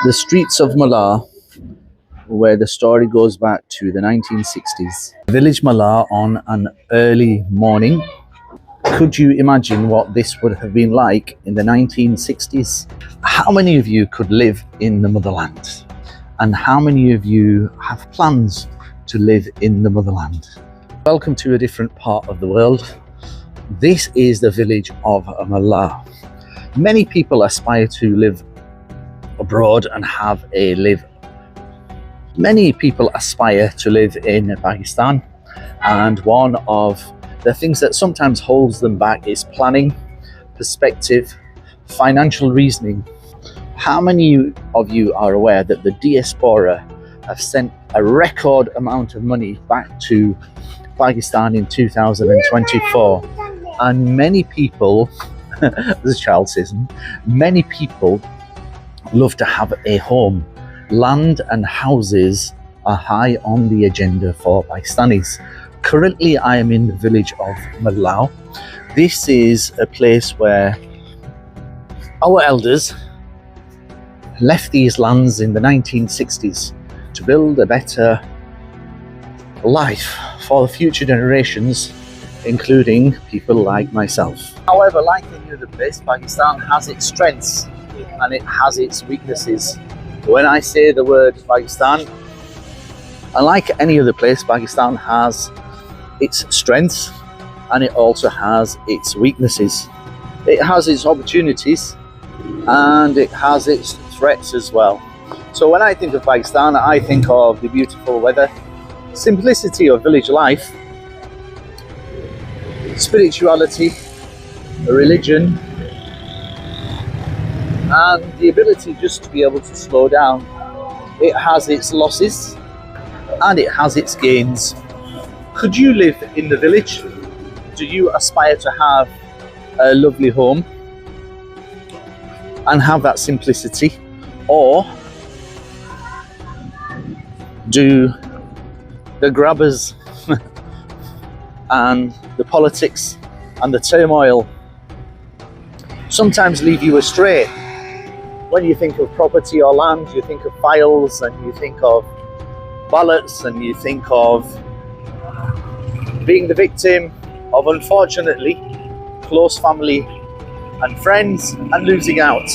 The streets of Mallah, where the story goes back to the 1960s. Village Mallah on an early morning. Could you imagine what this would have been like in the 1960s? How many of you could live in the motherland? And how many of you have plans to live in the motherland? Welcome to a different part of the world. This is the village of Mallah. Many people aspire to live abroad and have a live. Many people aspire to live in Pakistan, and one of the things that sometimes holds them back is planning, perspective, financial reasoning. How many of you are aware that the diaspora have sent a record amount of money back to Pakistan in 2024? And many people, this child says, many people love to have a home. Land and houses are high on the agenda for Pakistanis. Currently, I am in the village of Mallah. This is a place where our elders left these lands in the 1960s to build a better life for the future generations, including people like myself. However, like any other place, Pakistan has its strengths and it has its weaknesses. When I say the word Pakistan, unlike any other place, Pakistan has its strengths and it also has its weaknesses. It has its opportunities and it has its threats as well. So when I think of Pakistan, I think of the beautiful weather, simplicity of village life, spirituality, religion, and the ability just to be able to slow down. It has its losses and it has its gains. Could you live in the village? Do you aspire to have a lovely home and have that simplicity? Or do the grabbers and the politics and the turmoil sometimes lead you astray? When you think of property or land, you think of files and you think of ballots and you think of being the victim of, unfortunately, close family and friends and losing out.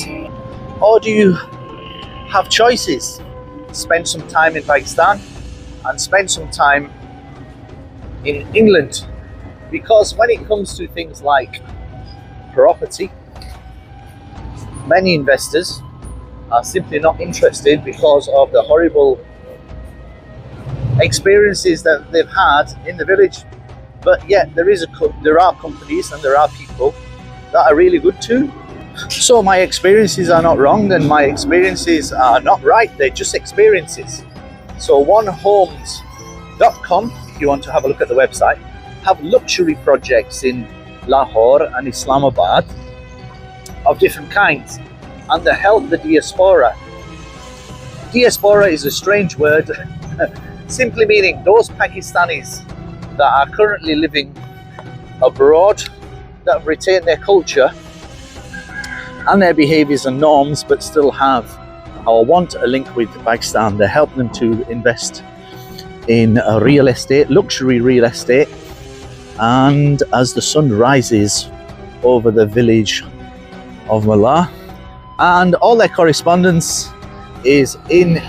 Or do you have choices? Spend some time in Pakistan and spend some time in England. Because when it comes to things like property, many investors are simply not interested because of the horrible experiences that they've had in the village. But yet there are companies and there are people that are really good too. So my experiences are not wrong and my experiences are not right, they're just experiences. So onehomes.com, if you want to have a look at the website, have luxury projects in Lahore and Islamabad of different kinds, and they help the diaspora. Diaspora is a strange word, simply meaning those Pakistanis that are currently living abroad, that have retained their culture and their behaviours and norms, but still have or want a link with Pakistan. They help them to invest in real estate, luxury real estate, and as the sun rises over the village of Mallah, and all their correspondence is in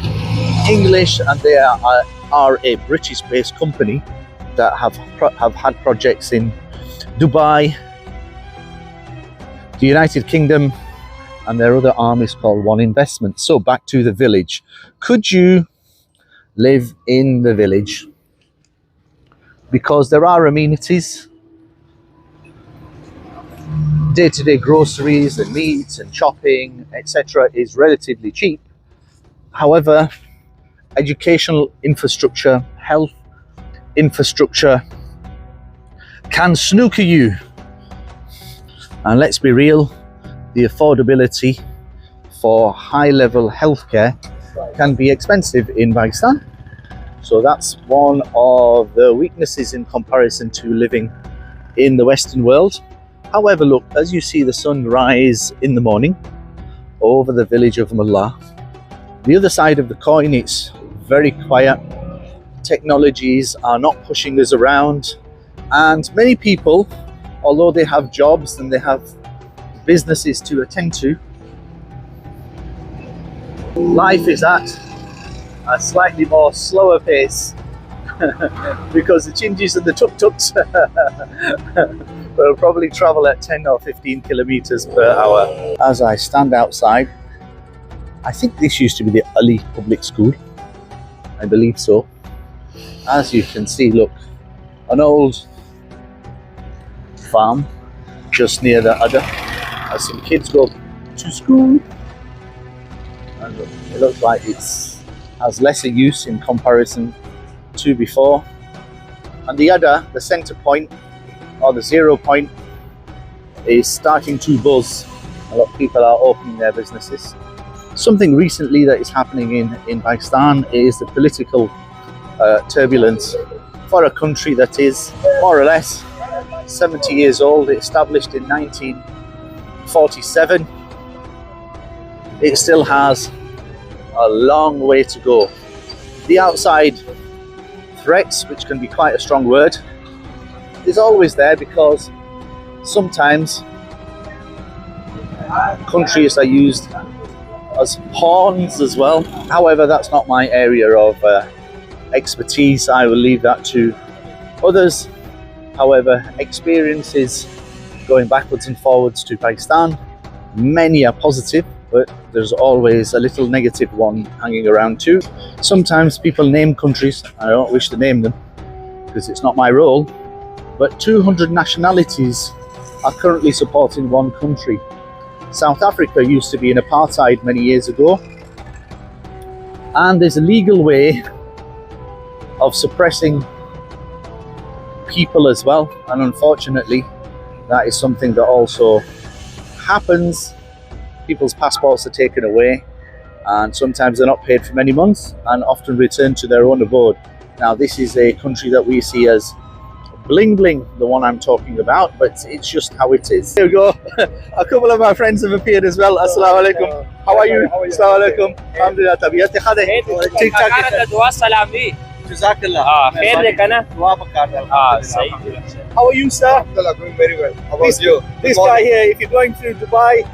English, and they are a British-based company that have had projects in Dubai, the United Kingdom, and their other arm is called One Investment. So back to the village. Could you live in the village? Because there are amenities, day-to-day groceries and meats and shopping, etc. is relatively cheap. However, educational infrastructure, health infrastructure can snooker you. And let's be real, the affordability for high-level healthcare can be expensive in Pakistan. So that's one of the weaknesses in comparison to living in the Western world. However, look, as you see the sun rise in the morning over the village of Mallah, The other side of the coin, it's very quiet. Technologies are not pushing us around, and many people, although they have jobs and they have businesses to attend to, life is at a slightly more slower pace because the chinjis and the tuk-tuks will probably travel at 10 or 15 kilometers per hour. As I stand outside, I think this used to be the Ali Public School. I believe so. As you can see, look, an old farm just near the udder as some kids go to school. And look, it looks like it has lesser use in comparison to before. And the udder, the center point or the 0 point, is starting to buzz. A lot of people are opening their businesses. Something recently that is happening in Pakistan is the political turbulence for a country that is more or less 70 years old, established in 1947. It still has a long way to go. The outside threats, which can be quite a strong word, is always there because sometimes countries are used as pawns as well. However, that's not my area of expertise. I will leave that to others. However, experiences going backwards and forwards to Pakistan, many are positive, but there's always a little negative one hanging around too. Sometimes people name countries, I don't wish to name them because it's not my role, but 200 nationalities are currently supporting one country. South Africa used to be in apartheid many years ago, and there's a legal way of suppressing people as well, and unfortunately that is something that also happens. People's passports are taken away, and sometimes they're not paid for many months and often returned to their own abode. Now, this is a country that we see as bling bling, the one I'm talking about, but it's just how it is. Here we go. A couple of my friends have appeared as well. Assalamu alaikum. How are you? Assalamu alaikum. Alhamdulillah. Tabiyat khade. Tik tak. Dua salam bhi. Jazakallah. Khair dekha na. Dua pakar. Sahi. How are you, sir? Alhamdulillah, going very well. How about you? This guy here, if you're going through Dubai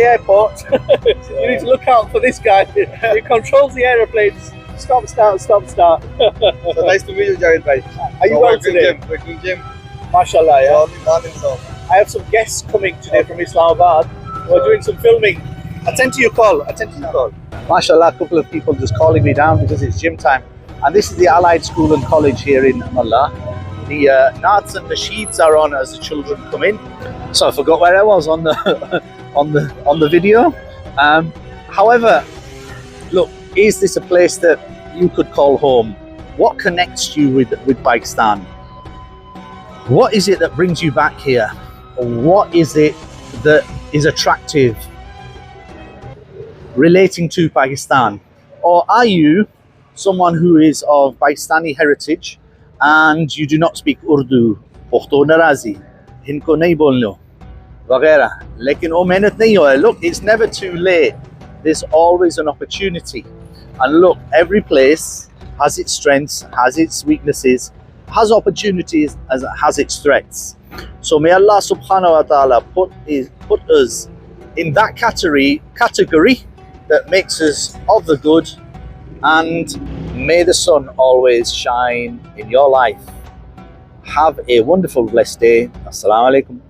airport, you need to look out for this guy. He controls the aeroplanes. Stop, start, stop, start. So nice to meet you, Javed bhai. Are you well today? We're doing gym. MashaAllah, yeah. Morning, so. I have some guests coming today from Islamabad. We're doing some filming. Attend to your call. MashaAllah, a couple of people just calling me down because it's gym time. And this is the Allied School and College here in Mallah. The Naats and Nasheeds are on as the children come in. So I forgot where I was on the on the video. However, look, is this a place that you could call home? What connects you with Pakistan? What is it that brings you back here? What is it that is attractive relating to Pakistan? Or are you someone who is of Pakistani heritage and you do not speak Urdu, Ukhto Narazi, Hinko nahi bolno, Vagera, lekin o mehnat nahi hoye. Look, it's never too late. There's always an opportunity. And look, every place has its strengths, has its weaknesses, has opportunities, as it has its threats. So may Allah subhanahu wa ta'ala put us in that category that makes us of the good, and may the sun always shine in your life. Have a wonderful, blessed day. Assalamu alaikum.